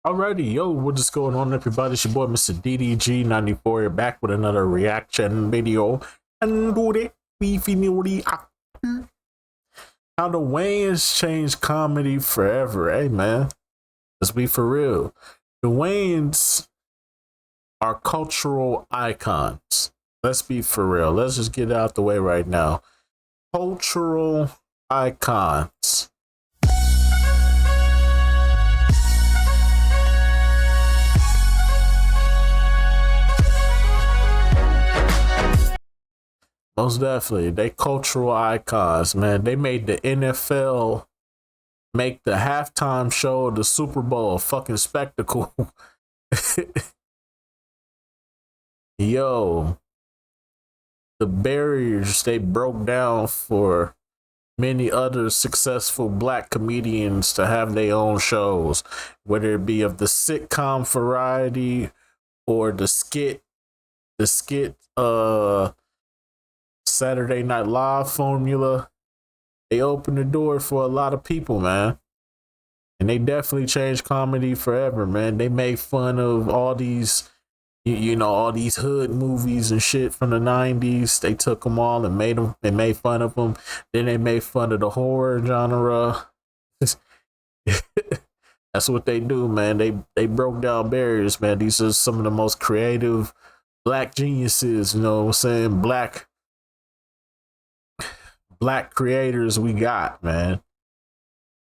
Alrighty, yo, what is going on, everybody? It's your boy, Mr. DDG94, here back with another reaction video. And do it, how the Wayans changed comedy forever, hey man. Let's be for real. The Wayans are cultural icons. Let's be for real. Let's just get it out the way right now. Cultural icons. Most definitely. They cultural icons, man. They made the NFL make the halftime show of the Super Bowl a fucking spectacle. Yo, the barriers they broke down for many other successful black comedians to have their own shows, whether it be of the sitcom variety or the skit Saturday Night Live formula. They opened the door for a lot of people, man. And they definitely changed comedy forever, man. They made fun of all these, all these hood movies and shit from the 90s. They took them all and made fun of them. Then they made fun of the horror genre. That's what they do, man. They broke down barriers, man. These are some of the most creative black geniuses, you know what I'm saying? Black creators we got, man.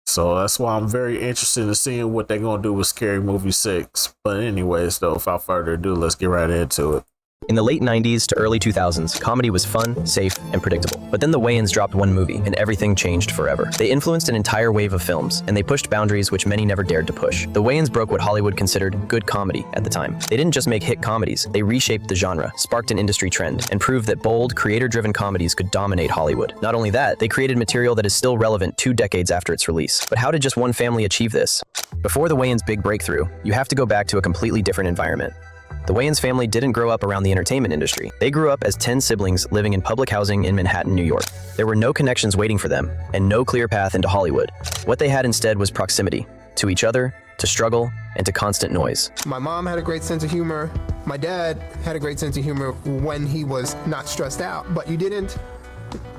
So that's why I'm very interested in seeing what they're gonna do with Scary Movie 6. But anyways, though, without further ado, let's get right into it. In the late 90s to early 2000s, comedy was fun, safe, and predictable. But then the Wayans dropped one movie, and everything changed forever. They influenced an entire wave of films, and they pushed boundaries which many never dared to push. The Wayans broke what Hollywood considered good comedy at the time. They didn't just make hit comedies, they reshaped the genre, sparked an industry trend, and proved that bold, creator-driven comedies could dominate Hollywood. Not only that, they created material that is still relevant 2 decades after its release. But how did just one family achieve this? Before the Wayans' big breakthrough, you have to go back to a completely different environment. The Wayans family didn't grow up around the entertainment industry. They grew up as 10 siblings living in public housing in Manhattan, New York. There were no connections waiting for them, and no clear path into Hollywood. What they had instead was proximity, to each other, to struggle, and to constant noise. My mom had a great sense of humor. My dad had a great sense of humor when he was not stressed out, but you didn't.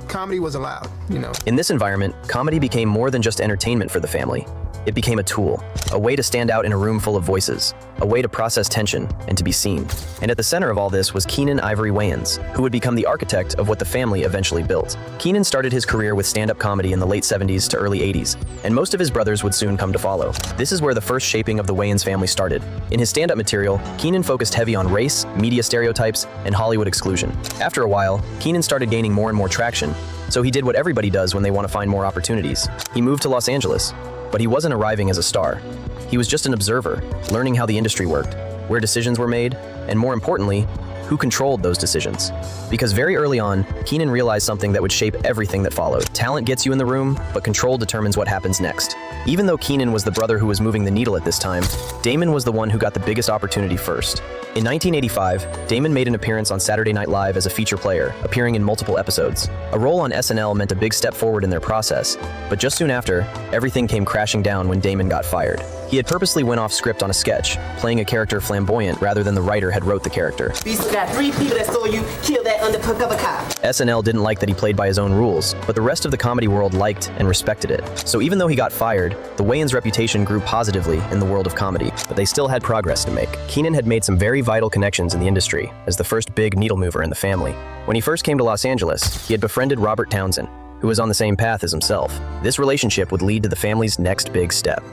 Comedy was allowed, you know. In this environment, comedy became more than just entertainment for the family. It became a tool, a way to stand out in a room full of voices, a way to process tension and to be seen. And at the center of all this was Keenen Ivory Wayans, who would become the architect of what the family eventually built. Keenen started his career with stand-up comedy in the late 70s to early 80s, and most of his brothers would soon come to follow. This is where the first shaping of the Wayans family started. In his stand-up material, Keenen focused heavy on race, media stereotypes, and Hollywood exclusion. After a while, Keenen started gaining more and more traction, so he did what everybody does when they want to find more opportunities. He moved to Los Angeles. But he wasn't arriving as a star. He was just an observer, learning how the industry worked, where decisions were made, and more importantly, who controlled those decisions. Because very early on, Keenen realized something that would shape everything that followed. Talent gets you in the room, but control determines what happens next. Even though Keenen was the brother who was moving the needle at this time, Damon was the one who got the biggest opportunity first. In 1985, Damon made an appearance on Saturday Night Live as a feature player, appearing in multiple episodes. A role on SNL meant a big step forward in their process, but just soon after, everything came crashing down when Damon got fired. He had purposely went off script on a sketch, playing a character flamboyant rather than the writer had wrote the character. We got 3 people that saw you kill that undercover cop. SNL didn't like that he played by his own rules, but the rest of the comedy world liked and respected it. So even though he got fired, the Wayans' reputation grew positively in the world of comedy, but they still had progress to make. Keenen had made some very vital connections in the industry as the first big needle mover in the family. When he first came to Los Angeles, he had befriended Robert Townsend, who was on the same path as himself. This relationship would lead to the family's next big step.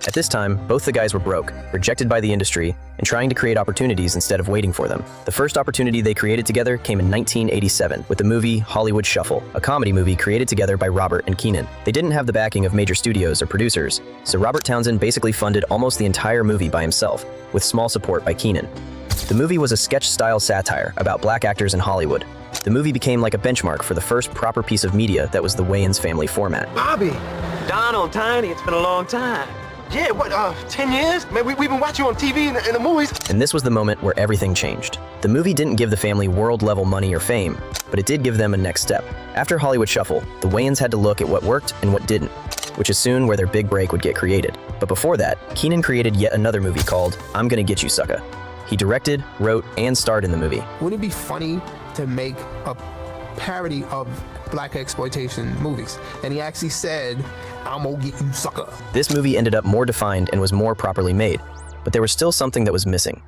At this time, both the guys were broke, rejected by the industry, and trying to create opportunities instead of waiting for them. The first opportunity they created together came in 1987 with the movie Hollywood Shuffle, a comedy movie created together by Robert and Keenen. They didn't have the backing of major studios or producers, so Robert Townsend basically funded almost the entire movie by himself, with small support by Keenen. The movie was a sketch-style satire about black actors in Hollywood. The movie became like a benchmark for the first proper piece of media that was the Wayans family format. Bobby, Donald, Tiny, it's been a long time. Yeah, 10 years? Man, we've been watching you on TV and the movies. And this was the moment where everything changed. The movie didn't give the family world-level money or fame, but it did give them a next step. After Hollywood Shuffle, the Wayans had to look at what worked and what didn't. which is soon where their big break would get created. But before that, Keenan created yet another movie called I'm Gonna Get You, Sucka. He directed, wrote, and starred in the movie. Wouldn't it be funny to make a parody of black exploitation movies? And he actually said, I'm gonna get you, sucker. This movie ended up more defined and was more properly made, but there was still something that was missing.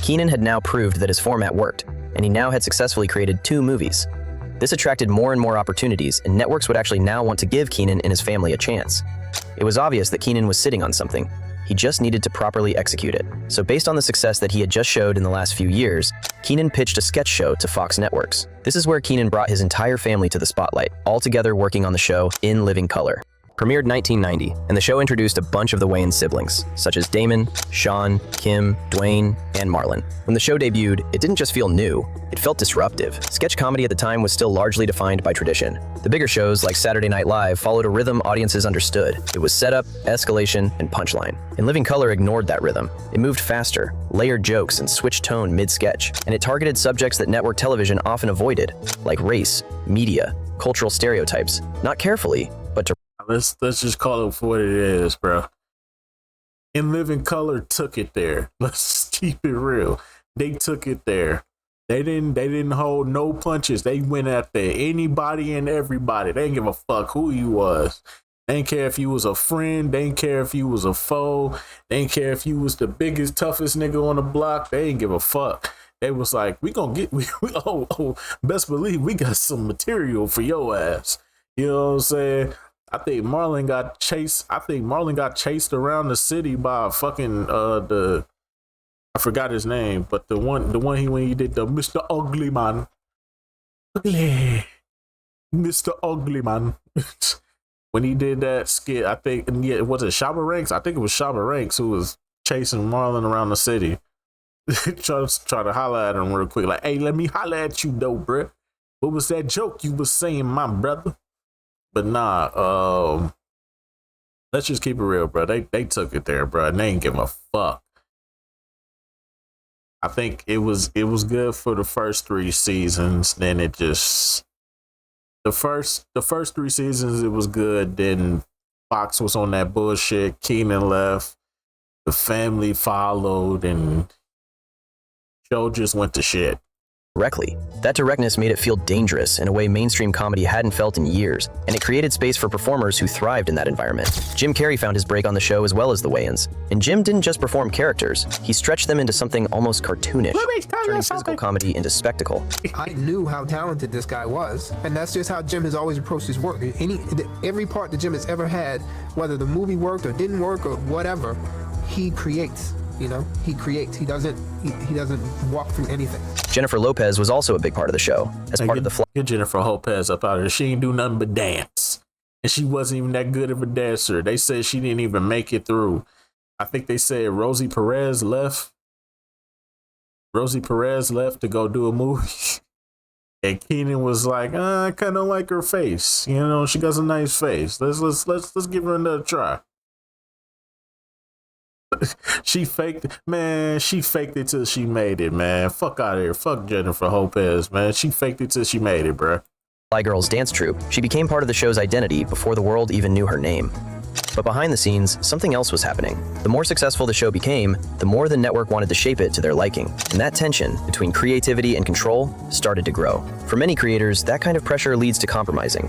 Keenan had now proved that his format worked, and he now had successfully created 2 movies. This attracted more and more opportunities, and networks would actually now want to give Keenan and his family a chance. It was obvious that Keenan was sitting on something. He just needed to properly execute it. So based on the success that he had just showed in the last few years, Keenan pitched a sketch show to Fox Networks. This is where Keenan brought his entire family to the spotlight, all together working on the show In Living Color. Premiered 1990, and the show introduced a bunch of the Wayans siblings, such as Damon, Sean, Kim, Dwayne, and Marlon. When the show debuted, it didn't just feel new, it felt disruptive. Sketch comedy at the time was still largely defined by tradition. The bigger shows, like Saturday Night Live, followed a rhythm audiences understood. It was setup, escalation, and punchline. In Living Color ignored that rhythm. It moved faster, layered jokes, and switched tone mid-sketch, and it targeted subjects that network television often avoided, like race, media, cultural stereotypes, not carefully, but to Let's just call it for what it is, bro. In Living Color took it there. Let's keep it real. They took it there. They didn't hold no punches. They went after anybody and everybody. They didn't give a fuck who you was. They didn't care if you was a friend. They didn't care if you was a foe. They didn't care if you was the biggest, toughest nigga on the block. They didn't give a fuck. They was like, we gonna get, best believe we got some material for your ass. You know what I'm saying? I think Marlon got chased around the city by a fucking I forgot his name, but the one when he did the Mr. Ugly Man. Mr. Ugly Man. When he did that skit, I think, and yeah, was it Shabba Ranks? I think it was Shabba Ranks who was chasing Marlon around the city. try to holler at him real quick, like, hey, let me holler at you though, bruh. What was that joke you was saying, my brother? But nah, let's just keep it real, bro. They took it there, bro. And they ain't give a fuck. I think it was good for the first 3 seasons. Then it just the first 3 seasons it was good. Then Fox was on that bullshit. Keenan left. The family followed, and show just went to shit. Directly. That directness made it feel dangerous in a way mainstream comedy hadn't felt in years, and it created space for performers who thrived in that environment. Jim Carrey found his break on the show as well as the Wayans, and Jim didn't just perform characters, he stretched them into something almost cartoonish, turning physical comedy into spectacle. I knew how talented this guy was, and that's just how Jim has always approached his work. Every part that Jim has ever had, whether the movie worked or didn't work or whatever, he creates. You know, he creates. He doesn't walk through anything. Jennifer Lopez was also a big part of the show. As part of the Get Jennifer Lopez up out of there. She ain't do nothing but dance. And she wasn't even that good of a dancer. They said she didn't even make it through. I think they said Rosie Perez left. Rosie Perez left to go do a movie. And Keenan was like, I kind of like her face. You know, she got a nice face. Let's give her another try. She faked it till she made it, man. Fuck out of here. Fuck Jennifer Lopez, man. She faked it till she made it, bruh. Fly Girls dance troupe, she became part of the show's identity before the world even knew her name. But behind the scenes, something else was happening. The more successful the show became, the more the network wanted to shape it to their liking. And that tension between creativity and control started to grow. For many creators, that kind of pressure leads to compromising.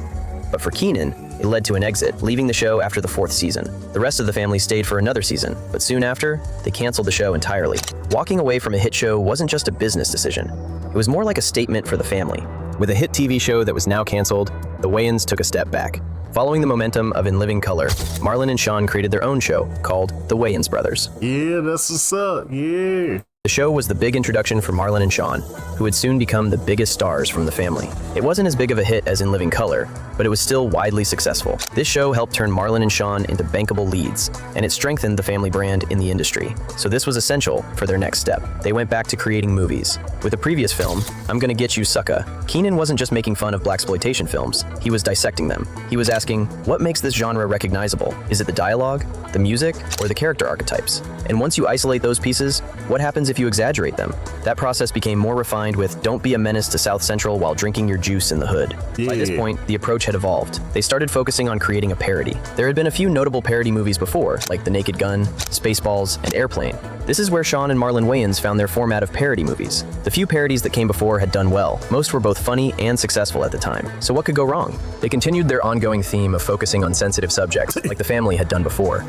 But for Keenan, it led to an exit, leaving the show after the 4th season. The rest of the family stayed for another season, but soon after, they canceled the show entirely. Walking away from a hit show wasn't just a business decision. It was more like a statement for the family. With a hit TV show that was now canceled, the Wayans took a step back. Following the momentum of In Living Color, Marlon and Sean created their own show called The Wayans Brothers. Yeah, that's what's up. Yeah. The show was the big introduction for Marlon and Sean, who would soon become the biggest stars from the family. It wasn't as big of a hit as In Living Color, but it was still widely successful. This show helped turn Marlon and Sean into bankable leads, and it strengthened the family brand in the industry. So this was essential for their next step. They went back to creating movies. With the previous film, I'm Gonna Get You, Sucka, Keenan wasn't just making fun of blaxploitation films, he was dissecting them. He was asking, what makes this genre recognizable? Is it the dialogue, the music, or the character archetypes? And once you isolate those pieces, what happens if if you exaggerate them. That process became more refined with "Don't be a menace to South Central while drinking your juice in the hood." By this point, the approach had evolved. They started focusing on creating a parody. There had been a few notable parody movies before, like The Naked Gun, Spaceballs, and Airplane. This is where Sean and Marlon Wayans found their format of parody movies. The few parodies that came before had done well. Most were both funny and successful at the time. So what could go wrong? They continued their ongoing theme of focusing on sensitive subjects, like The Family had done before.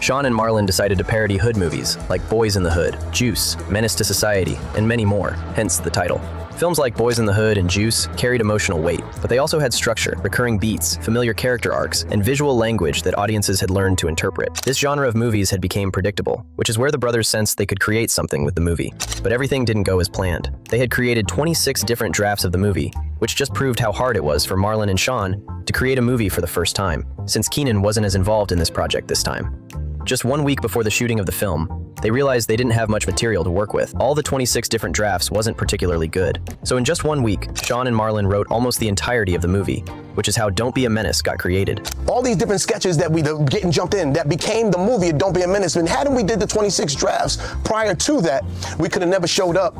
Sean and Marlon decided to parody hood movies, like Boys in the Hood, Juice, Menace to Society, and many more, hence the title. Films like Boys in the Hood and Juice carried emotional weight, but they also had structure, recurring beats, familiar character arcs, and visual language that audiences had learned to interpret. This genre of movies had become predictable, which is where the brothers sensed they could create something with the movie. But everything didn't go as planned. They had created 26 different drafts of the movie, which just proved how hard it was for Marlon and Sean to create a movie for the first time, since Keenan wasn't as involved in this project this time. Just 1 week before the shooting of the film, they realized they didn't have much material to work with. All the 26 different drafts wasn't particularly good. So in just 1 week, Sean and Marlon wrote almost the entirety of the movie, which is how Don't Be a Menace got created. All these different sketches that we getting jumped in, that became the movie of Don't Be a Menace. And hadn't we did the 26 drafts prior to that, we could have never showed up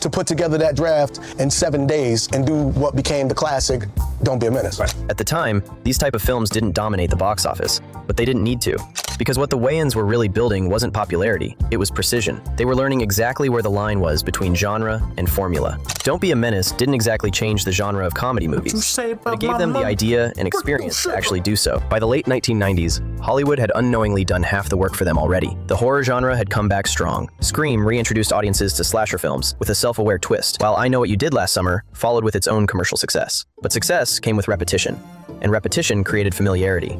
to put together that draft in 7 days and do what became the classic Don't Be a Menace. Right. At the time, these type of films didn't dominate the box office, but they didn't need to. Because what the Wayans were really building wasn't popularity, it was precision. They were learning exactly where the line was between genre and formula. Don't Be a Menace didn't exactly change the genre of comedy movies, but it gave them the idea and experience to actually do so. By the late 1990s, Hollywood had unknowingly done half the work for them already. The horror genre had come back strong. Scream reintroduced audiences to slasher films with a self-aware twist, while I Know What You Did Last Summer followed with its own commercial success. But success came with repetition, and repetition created familiarity.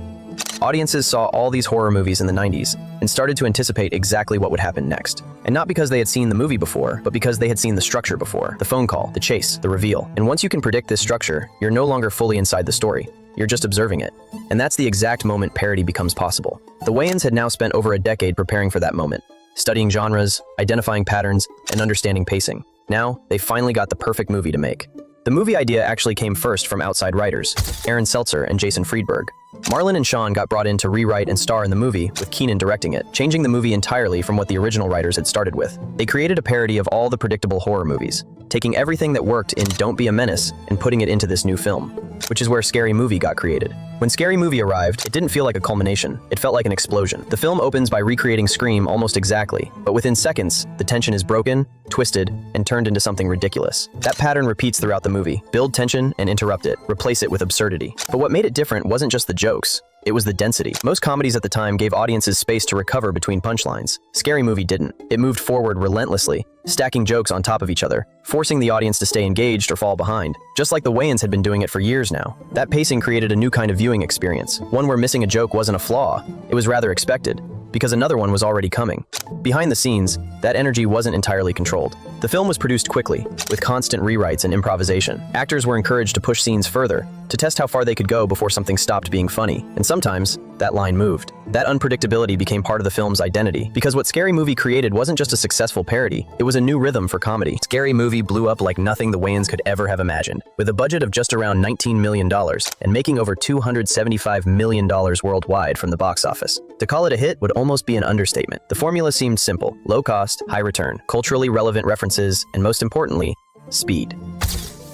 Audiences saw all these horror movies in the 90s and started to anticipate exactly what would happen next. And not because they had seen the movie before, but because they had seen the structure before. The phone call, the chase, the reveal. And once you can predict this structure, you're no longer fully inside the story. You're just observing it. And that's the exact moment parody becomes possible. The Wayans had now spent over a decade preparing for that moment, studying genres, identifying patterns, and understanding pacing. Now, they finally got the perfect movie to make. The movie idea actually came first from outside writers, Aaron Seltzer and Jason Friedberg. Marlon and Sean got brought in to rewrite and star in the movie, with Keenan directing it, changing the movie entirely from what the original writers had started with. They created a parody of all the predictable horror movies, taking everything that worked in Don't Be a Menace and putting it into this new film, which is where Scary Movie got created. When Scary Movie arrived, it didn't feel like a culmination, it felt like an explosion. The film opens by recreating Scream almost exactly, but within seconds, the tension is broken, twisted, and turned into something ridiculous. That pattern repeats throughout the movie. Build tension and interrupt it, replace it with absurdity. But what made it different wasn't just the jokes, it was the density. Most comedies at the time gave audiences space to recover between punchlines. Scary Movie didn't. It moved forward relentlessly, stacking jokes on top of each other, forcing the audience to stay engaged or fall behind, just like the Wayans had been doing it for years now. That pacing created a new kind of viewing experience, one where missing a joke wasn't a flaw, it was rather expected, because another one was already coming. Behind the scenes, that energy wasn't entirely controlled. The film was produced quickly, with constant rewrites and improvisation. Actors were encouraged to push scenes further, to test how far they could go before something stopped being funny, and sometimes, that line moved. That unpredictability became part of the film's identity, because what Scary Movie created wasn't just a successful parody, it was a new rhythm for comedy. Scary Movie blew up like nothing the Wayans could ever have imagined, with a budget of just around $19 million, and making over $275 million worldwide from the box office. To call it a hit would almost be an understatement. The formula seemed simple: low cost, high return, culturally relevant references, and most importantly, speed.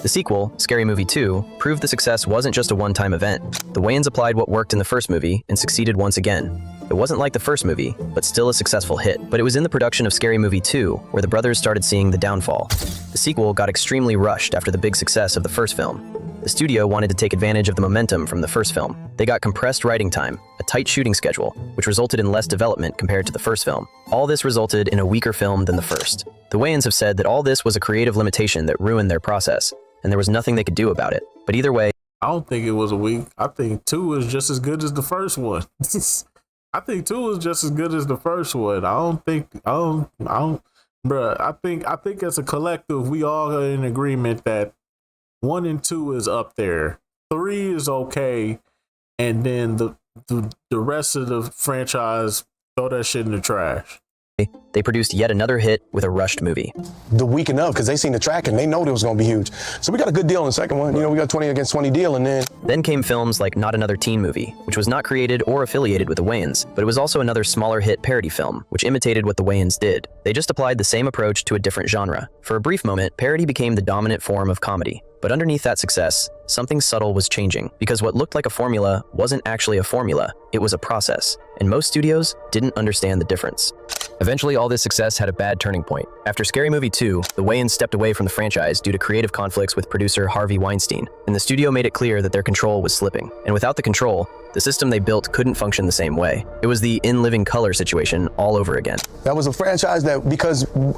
The sequel, Scary Movie 2, proved the success wasn't just a one-time event. The Wayans applied what worked in the first movie and succeeded once again. It wasn't like the first movie, but still a successful hit. But it was in the production of Scary Movie 2 where the brothers started seeing the downfall. The sequel got extremely rushed after the big success of the first film. The studio wanted to take advantage of the momentum from the first film. They got compressed writing time, a tight shooting schedule, which resulted in less development compared to the first film. All this resulted in a weaker film than the first. The Wayans have said that all this was a creative limitation that ruined their process, and there was nothing they could do about it. But either way, I don't think it was a week. I think 2 is just as good as the first one. I think 2 is just as good as the first one. I think as a collective, we all are in agreement that 1 and 2 is up there. 3 is okay. And then the rest of the franchise, throw that shit in the trash. they produced yet another hit with a rushed movie. The weekend of, because they seen the track and they know it was going to be huge. So we got a good deal in the second one. You know, we got 20 against 20 deal, and then Then came films like Not Another Teen Movie, which was not created or affiliated with the Wayans, but it was also another smaller hit parody film, which imitated what the Wayans did. They just applied the same approach to a different genre. For a brief moment, parody became the dominant form of comedy. But underneath that success, something subtle was changing, because what looked like a formula wasn't actually a formula, it was a process, and most studios didn't understand the difference. Eventually, all this success had a bad turning point. After Scary Movie 2, the Wayans stepped away from the franchise due to creative conflicts with producer Harvey Weinstein, and the studio made it clear that their control was slipping. And without the control, the system they built couldn't function the same way. It was the In Living Color situation all over again. that was a franchise that,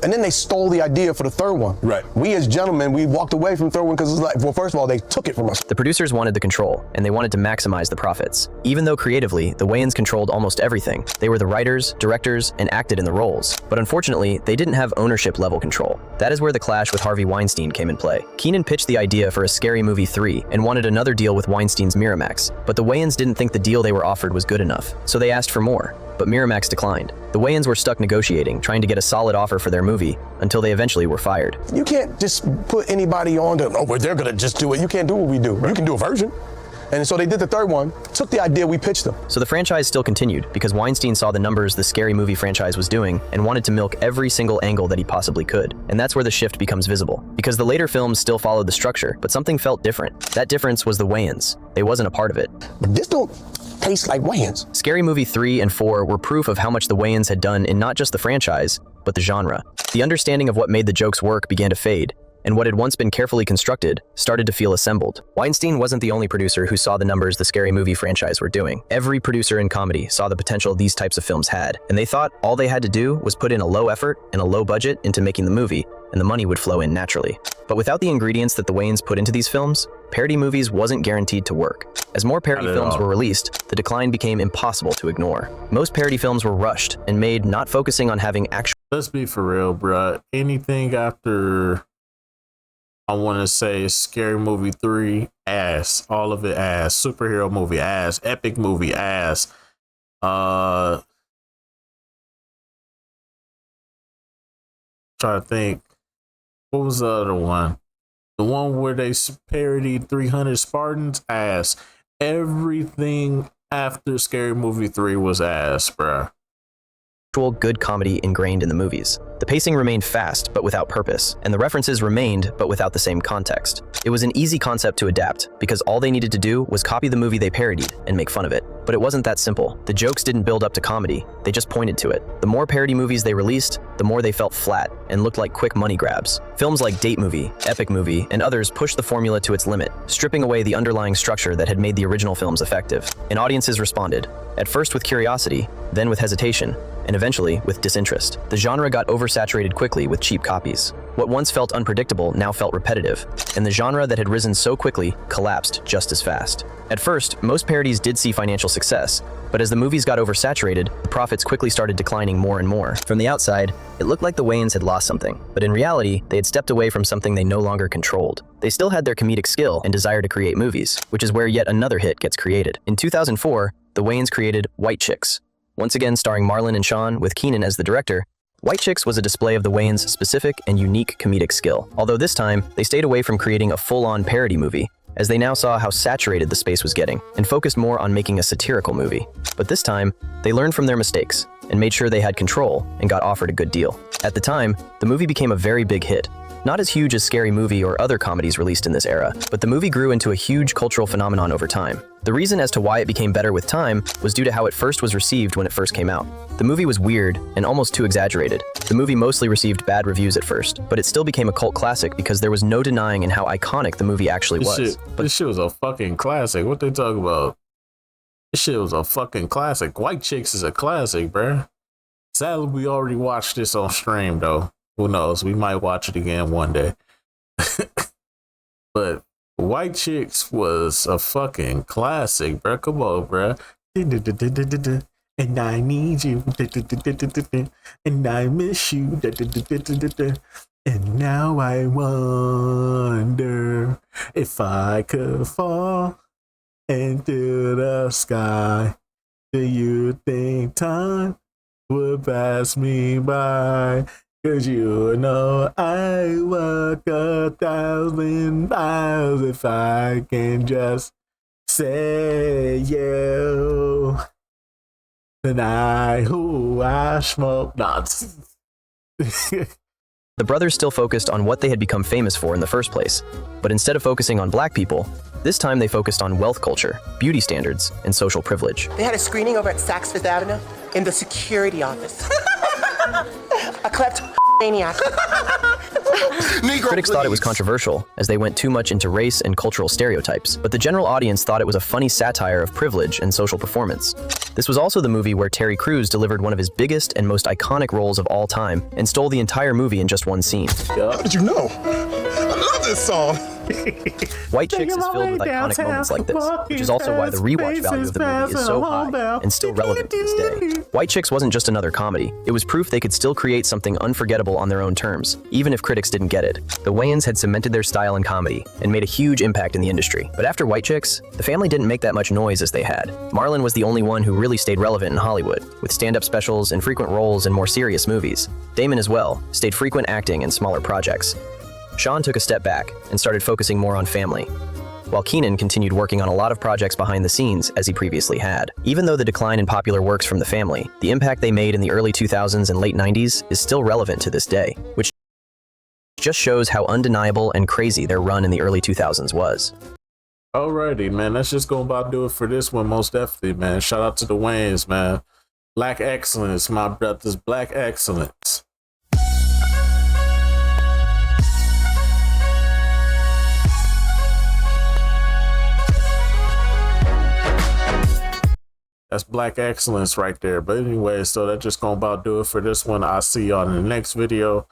and then they stole the idea for the third one. Right. We as gentlemen, we walked away from the third one because it's like, well, first of all, they took it from us. The producers wanted the control, and they wanted to maximize the profits. Even though creatively, the Wayans controlled almost everything. They were the writers, directors, and acted in the roles. But unfortunately, they didn't have ownership level control. That is where the clash with Harvey Weinstein came in play. Keenan pitched the idea for a Scary Movie 3 and wanted another deal with Weinstein's Miramax, but the Wayans didn't think the deal they were offered was good enough, so they asked for more. But Miramax declined. The Wayans were stuck negotiating, trying to get a solid offer for their movie, until they eventually were fired. You can't just put anybody on to, well, they're going to just do it. You can't do what we do. You can do a version. And so they did the third one, took the idea, we pitched them. So the franchise still continued, because Weinstein saw the numbers the Scary Movie franchise was doing and wanted to milk every single angle that he possibly could. And that's where the shift becomes visible. Because the later films still followed the structure, but something felt different. That difference was the Wayans. They wasn't a part of it. But this don't taste like Wayans. Scary Movie 3 and 4 were proof of how much the Wayans had done in not just the franchise, but the genre. The understanding of what made the jokes work began to fade, and what had once been carefully constructed started to feel assembled. Weinstein wasn't the only producer who saw the numbers the Scary Movie franchise were doing. Every producer in comedy saw the potential these types of films had, and they thought all they had to do was put in a low effort and a low budget into making the movie, and the money would flow in naturally. But without the ingredients that the Wayans put into these films, parody movies wasn't guaranteed to work. As more parody films were released, the decline became impossible to ignore. Most parody films were rushed and made not focusing on having actual. Let's be for real, bruh. Anything after, I want to say, Scary Movie 3, ass. All of it ass. Superhero movie, ass. Epic movie, ass. Trying to think. What was the other one? The one where they parodied 300 Spartans, ass. Everything after Scary Movie 3 was ass, bruh. Good comedy ingrained in the movies. The pacing remained fast, but without purpose, and the references remained, but without the same context. It was an easy concept to adapt, because all they needed to do was copy the movie they parodied and make fun of it. But it wasn't that simple. The jokes didn't build up to comedy, they just pointed to it. The more parody movies they released, the more they felt flat and looked like quick money grabs. Films like Date Movie, Epic Movie, and others pushed the formula to its limit, stripping away the underlying structure that had made the original films effective. And audiences responded, at first with curiosity, then with hesitation, and eventually with disinterest. The genre got oversaturated quickly with cheap copies. What once felt unpredictable now felt repetitive, and the genre that had risen so quickly collapsed just as fast. At first, most parodies did see financial success, but as the movies got oversaturated, the profits quickly started declining more and more. From the outside, it looked like the Wayans had lost something, but in reality, they had stepped away from something they no longer controlled. They still had their comedic skill and desire to create movies, which is where yet another hit gets created. In 2004, the Wayans created White Chicks. Once again starring Marlon and Sean, with Keenan as the director, White Chicks was a display of the Wayans' specific and unique comedic skill. Although this time, they stayed away from creating a full-on parody movie, as they now saw how saturated the space was getting, and focused more on making a satirical movie. But this time, they learned from their mistakes, and made sure they had control, and got offered a good deal. At the time, the movie became a very big hit. Not as huge as Scary Movie or other comedies released in this era, but the movie grew into a huge cultural phenomenon over time. The reason as to why it became better with time was due to how it first was received when it first came out. The movie was weird and almost too exaggerated. The movie mostly received bad reviews at first, but it still became a cult classic because there was no denying in how iconic the movie actually was. This shit was a fucking classic. What they talk about? This shit was a fucking classic. White Chicks is a classic, bruh. Sadly, we already watched this on stream, though. Who knows? We might watch it again one day. But White Chicks was a fucking classic, bro. Come on, bro. And I need you. And I miss you. And now I wonder if I could fall into the sky. Do you think time would pass me by. Cause you know I walk 1,000 miles if I can just say you. Tonight, who I smoke nuts. The brothers still focused on what they had become famous for in the first place, but instead of focusing on black people, this time they focused on wealth culture, beauty standards, and social privilege. They had a screening over at Saks Fifth Avenue in the security office. A kleptomaniac. Negro, Critics thought it was please. controversial, as they went too much into race and cultural stereotypes, but the general audience thought it was a funny satire of privilege and social performance. This was also the movie where Terry Crews delivered one of his biggest and most iconic roles of all time, and stole the entire movie in just one scene. How did you know? I love this song. White Chicks is filled with iconic moments like this, which is also why the rewatch value of the movie is so high and still relevant to this day. White Chicks wasn't just another comedy, it was proof they could still create something unforgettable on their own terms, even if critics didn't get it. The Wayans had cemented their style in comedy and made a huge impact in the industry. But after White Chicks, the family didn't make that much noise as they had. Marlon was the only one who really stayed relevant in Hollywood, with stand-up specials and frequent roles in more serious movies. Damon as well stayed frequent acting in smaller projects. Sean took a step back and started focusing more on family, while Keenan continued working on a lot of projects behind the scenes as he previously had. Even though the decline in popular works from the family, the impact they made in the early 2000s and late 90s is still relevant to this day, which just shows how undeniable and crazy their run in the early 2000s was. Alrighty, man. That's just gonna about do it for this one, most definitely, man. Shout out to the Wayans, man. Black excellence, my brothers. Black excellence. That's black excellence right there. But anyway, so that's just gonna about do it for this one. I'll see y'all in the next video.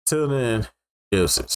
Till then, deuces.